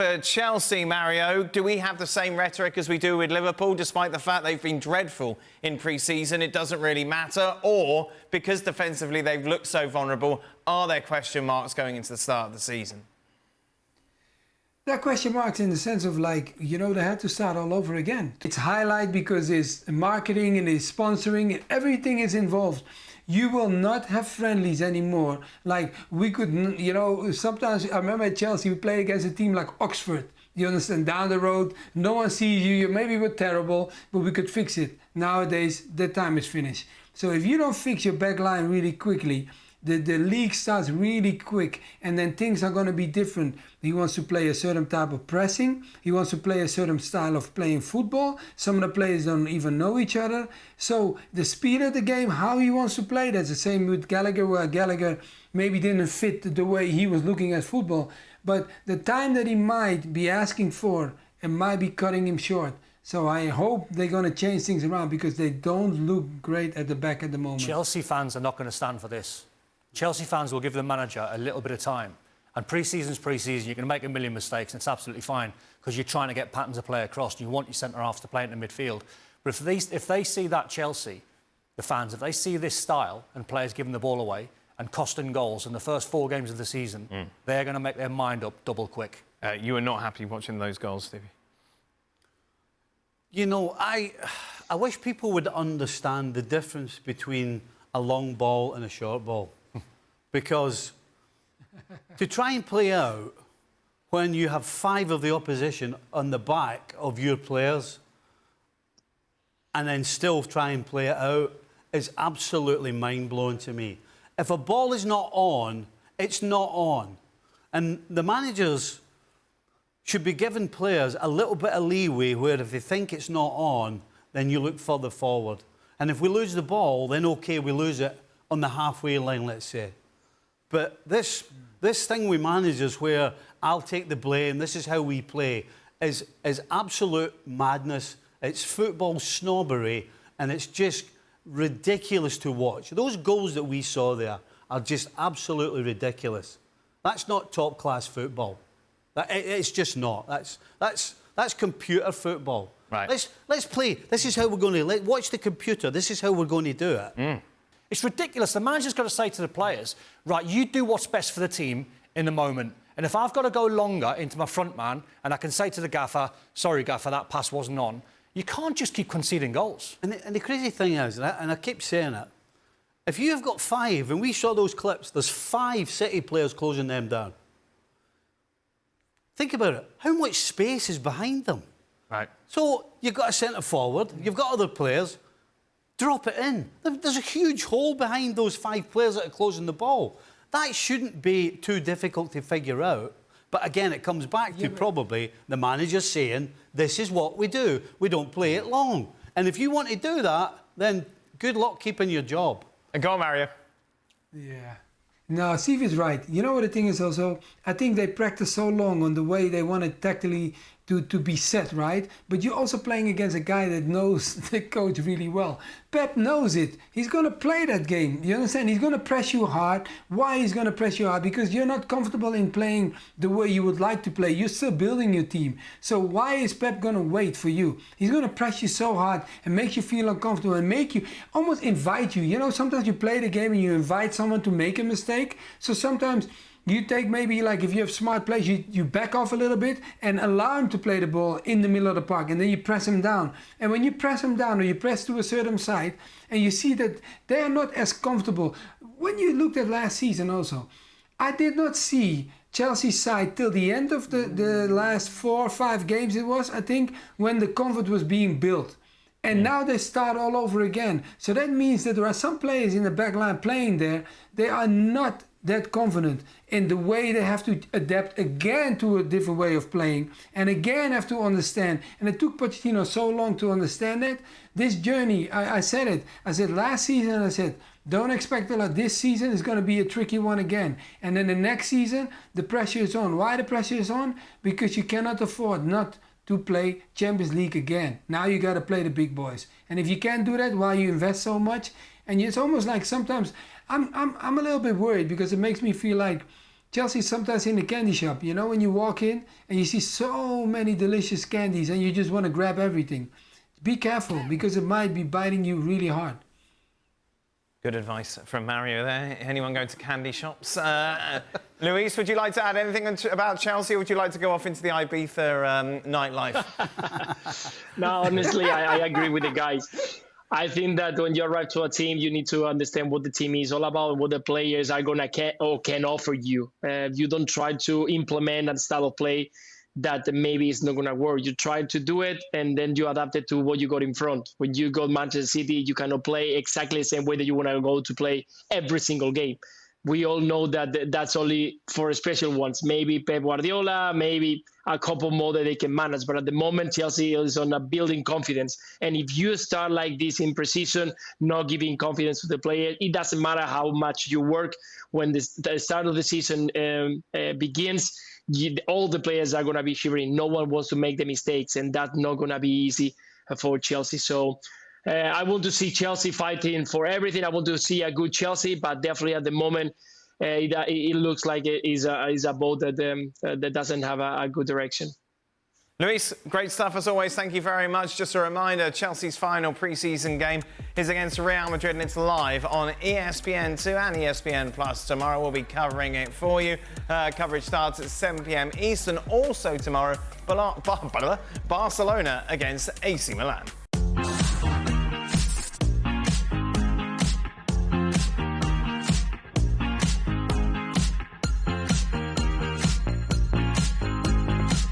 to Chelsea, Mario. Do we have the same rhetoric as we do with Liverpool, despite the fact they've been dreadful in pre-season? It doesn't really matter. Or, because defensively they've looked so vulnerable, are there question marks going into the start of the season? There are question marks in the sense of, like, they had to start all over again. It's highlight because it's marketing and it's sponsoring and everything is involved. You will not have friendlies anymore. Like, we could, sometimes, I remember at Chelsea, we played against a team like Oxford. You understand, down the road, no one sees you, maybe we're terrible, but we could fix it. Nowadays, the time is finished. So if you don't fix your back line really quickly, the league starts really quick, and then things are going to be different. He wants to play a certain type of pressing. He wants to play a certain style of playing football. Some of the players don't even know each other. So the speed of the game, how he wants to play, that's the same with Gallagher, where Gallagher maybe didn't fit the way he was looking at football. But the time that he might be asking for, it might be cutting him short. So I hope they're going to change things around, because they don't look great at the back at the moment. Chelsea fans are not going to stand for this. Chelsea fans will give the manager a little bit of time. And pre-season's pre-season, you can make a million mistakes, and it's absolutely fine, because you're trying to get patterns of play across, and you want your centre-halves to play in the midfield. But if they see that Chelsea, the fans, if they see this style and players giving the ball away and costing goals in the first 4 games of the season, they're going to make their mind up double quick. You were not happy watching those goals, Stevie? I wish people would understand the difference between a long ball and a short ball. Because to try and play out when you have 5 of the opposition on the back of your players and then still try and play it out is absolutely mind-blowing to me. If a ball is not on, it's not on. And the managers should be giving players a little bit of leeway, where if they think it's not on, then you look further forward. And if we lose the ball, then OK, we lose it on the halfway line, let's say. But this thing with managers where I'll take the blame, this is how we play, is absolute madness. It's football snobbery, and it's just ridiculous to watch. Those goals that we saw there are just absolutely ridiculous. That's not top-class football. It's just not. That's computer football. Right. Let's play. This is how we're going to watch the computer. This is how we're going to do it. It's ridiculous. The manager's got to say to the players, right, you do what's best for the team in the moment. And if I've got to go longer into my front man and I can say to the gaffer, sorry, gaffer, that pass wasn't on, you can't just keep conceding goals. And the crazy thing is, and I keep saying it, if you have got 5, and we saw those clips, there's 5 City players closing them down. Think about it. How much space is behind them? Right. So you've got a centre forward, you've got other players. Drop it in. There's a huge hole behind those 5 players that are closing the ball. That shouldn't be too difficult to figure out. But again, it comes back to probably the manager saying, this is what we do. We don't play it long. And if you want to do that, then good luck keeping your job. And go on, Mario. Yeah. No, Steve is right. You know what the thing is also? I think they practice so long on the way they want it tactically to be set, right? But you're also playing against a guy that knows the coach really well. Pep knows it. He's going to play that game. You understand? He's going to press you hard. Why he's going to press you hard? Because you're not comfortable in playing the way you would like to play. You're still building your team. So why is Pep going to wait for you? He's going to press you so hard and make you feel uncomfortable and make you almost invite you. Sometimes you play the game and you invite someone to make a mistake. So sometimes you take maybe, like, if you have smart players, you back off a little bit and allow him to play the ball in the middle of the park, and then you press him down. And when you press him down, or you press to a certain side, and you see that they are not as comfortable. When you looked at last season also, I did not see Chelsea's side till the end of the last 4 or 5 games it was, I think, when the comfort was being built. And now they start all over again. So that means that there are some players in the back line playing there, they are not that confident in the way they have to adapt again to a different way of playing, and again have to understand. And it took Pochettino so long to understand that. This journey, I said it. I said last season, I said, don't expect a lot. This season is going to be a tricky one again. And then the next season, the pressure is on. Why the pressure is on? Because you cannot afford not to play Champions League again. Now you got to play the big boys. And if you can't do that while you invest so much, and it's almost like sometimes I'm a little bit worried, because it makes me feel like Chelsea sometimes in the candy shop, you know, when you walk in and you see so many delicious candies and you just want to grab everything. Be careful because it might be biting you really hard. Good advice from Mario there. Anyone going to candy shops? Luis, would you like to add anything about Chelsea, or would you like to go off into the Ibiza nightlife? No, honestly, I agree with the guys. I think that when you arrive to a team, you need to understand what the team is all about, what the players are can offer you. You don't try to implement a style of play that maybe it's not going to work. You try to do it, and then you adapt it to what you got in front. When you go to Manchester City, you cannot play exactly the same way that you want to go to play every single game. We all know that that's only for special ones. Maybe Pep Guardiola, maybe a couple more that they can manage. But at the moment, Chelsea is on a building confidence. And if you start like this in Preseason, not giving confidence to the player, it doesn't matter how much you work. When the start of the season begins, all the players are going to be shivering. No one wants to make the mistakes, and that's not going to be easy for Chelsea. So I want to see Chelsea fighting for everything. I want to see a good Chelsea, but definitely at the moment, it looks like it is a boat that doesn't have a good direction. Luis, great stuff as always. Thank you very much. Just a reminder, Chelsea's final pre-season game is against Real Madrid, and it's live on ESPN 2 and ESPN Plus. Tomorrow we'll be covering it for you. Coverage starts at 7 p.m. Eastern. Also tomorrow, Barcelona against AC Milan.